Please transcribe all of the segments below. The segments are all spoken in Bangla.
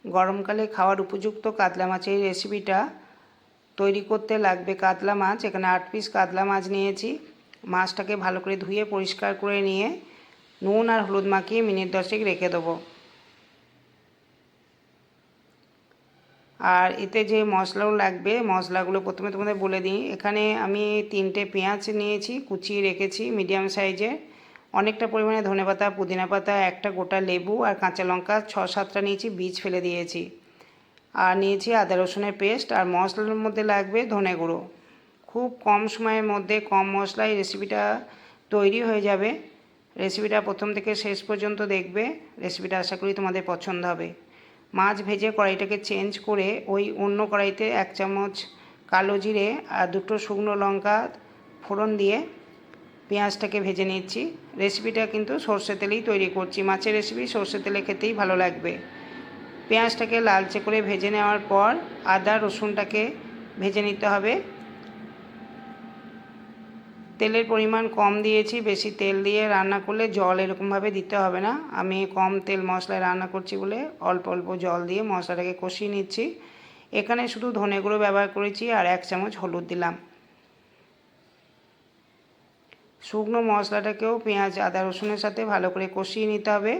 গরমকালে খাওয়ার উপযুক্ত কাতলা মাছের রেসিপিটা তৈরি করতে লাগবে কাতলা মাছ। এখানে 8 পিস কাতলা মাছ নিয়েছি। মাছটাকে ভালো করে ধুয়ে পরিষ্কার করে নিয়ে নুন আর হলুদ মাখিয়ে মিনিট 10 রেখে দেবো। আর এতে যে মশলাও লাগবে, মশলাগুলো প্রথমে তোমাদের বলে দিই। এখানে আমি 3টে পেঁয়াজ নিয়েছি, কুচিয়ে রেখেছি মিডিয়াম সাইজের। অনেকটা পরিমাণে ধনেপাতা, পুদিনা পাতা, একটা গোটা লেবু আর কাঁচা লঙ্কা 6-7টা নিয়েছি, বীজ ফেলে দিয়েছি। আর নিয়েছি আদা রসুনের পেস্ট। আর মশলার মধ্যে লাগবে ধনে গুঁড়ো। খুব কম সময়ের মধ্যে কম মশলায় রেসিপিটা তৈরি হয়ে যাবে। রেসিপিটা প্রথম থেকে শেষ পর্যন্ত দেখবে। রেসিপিটা আশা করি তোমাদের পছন্দ হবে। মাছ ভেজে কড়াইটাকে চেঞ্জ করে ওই অন্য কড়াইতে 1 চামচ কালো জিরে আর 2টো শুকনো লঙ্কা ফোড়ন দিয়ে পেঁয়াজটাকে ভেজে নিচ্ছি। রেসিপিটা কিন্তু সর্ষে তেলেই তৈরি করছি। মাছের রেসিপি সর্ষে তেলে খেতেই ভালো লাগবে। পেঁয়াজটাকে লালচে করে ভেজে নেওয়ার পর আদা রসুনটাকে ভেজে নিতে হবে। তেলের পরিমাণ কম দিয়েছি। বেশি তেল দিয়ে রান্না করলে জল এরকমভাবে দিতে হবে না। আমি কম তেল মশলায় রান্না করছি বলে অল্প অল্প জল দিয়ে মশলাটাকে কষিয়ে নিচ্ছি। এখানে শুধু ধনে গুঁড়ো ব্যবহার করেছি আর 1 চামচ হলুদ দিলাম। শুকনো মশলাটাকেও পেঁয়াজ আদা রসুনের সাথে ভালো করে কষিয়ে নিতে হবে।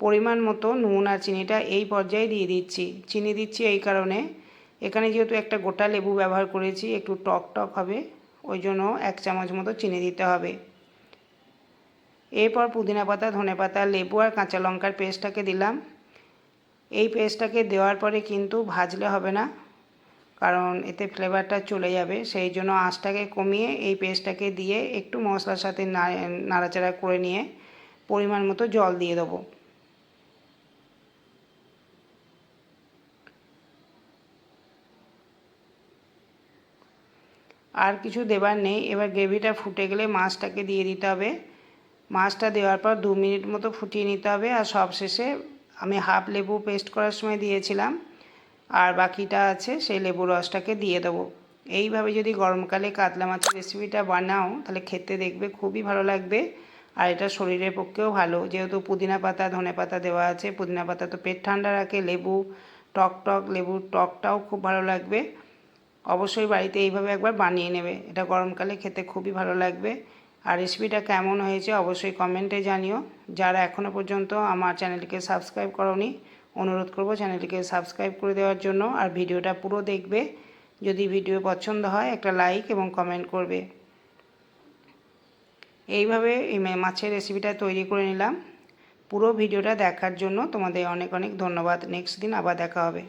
পরিমাণ মতো নুন আর চিনিটা এই পর্যায়ে দিয়ে দিচ্ছি। চিনি দিচ্ছি এই কারণে, এখানে যেহেতু একটা গোটা লেবু ব্যবহার করেছি, একটু টক টক হবে, ওই জন্য 1 চামচ মতো চিনি দিতে হবে। এরপর পুদিনা পাতা, ধনে পাতা, লেবু আর কাঁচা লঙ্কার পেস্টটাকে দিলাম। এই পেস্টটাকে দেওয়ার পরে কিন্তু ভাজলে হবে না, কারণ এতে ফ্লেভারটা চলে যাবে। সেই জন্য আঁচটাকে কমিয়ে এই পেস্টটাকে দিয়ে একটু মশলার সাথে নাড়াচাড়া করে নিয়ে পরিমাণ মতো জল দিয়ে দেবো। আর কিছু দেবার নেই। এবার গ্রেভিটা ফুটে গেলে মাছটাকে দিয়ে দিতে হবে। মাছটা দেওয়ার পর 2 মিনিট মতো ফুটিয়ে নিতে হবে। আর সবশেষে আমি হাফ লেবু পেস্ট করার সময় দিয়েছিলাম, আর বাকিটা আছে সেই লেবুর রসটাকে দিয়ে দেবো। এইভাবে যদি গরমকালে কাতলা মাছের রেসিপিটা বানাও তাহলে খেতে দেখবে খুবই ভালো লাগবে। আর এটা শরীরের পক্ষেও ভালো, যেহেতু পুদিনা পাতা ধনে পাতা দেওয়া আছে। পুদিনা পাতা তো পেট ঠান্ডা রাখে, লেবু টক লেবুর টকটাও খুব ভালো লাগবে। অবশ্যই বাড়িতে এইভাবে একবার বানিয়ে নেবে, এটা গরমকালে খেতে খুবই ভালো লাগবে। আর রেসিপিটা কেমন হয়েছে অবশ্যই কমেন্টে জানিও। যারা এখনও পর্যন্ত আমার চ্যানেলটিকে সাবস্ক্রাইব করোনি, অনুরোধ করব চ্যানেলটিকে সাবস্ক্রাইব করে দেওয়ার জন্য। আর ভিডিওটা পুরো দেখবে। যদি ভিডিও পছন্দ হয় একটা লাইক এবং কমেন্ট করবে। এইভাবে এই মাছের রেসিপিটা তৈরি করে নিলাম। পুরো ভিডিওটা দেখার জন্য তোমাদের অনেক অনেক ধন্যবাদ। নেক্সট দিন আবার দেখা হবে।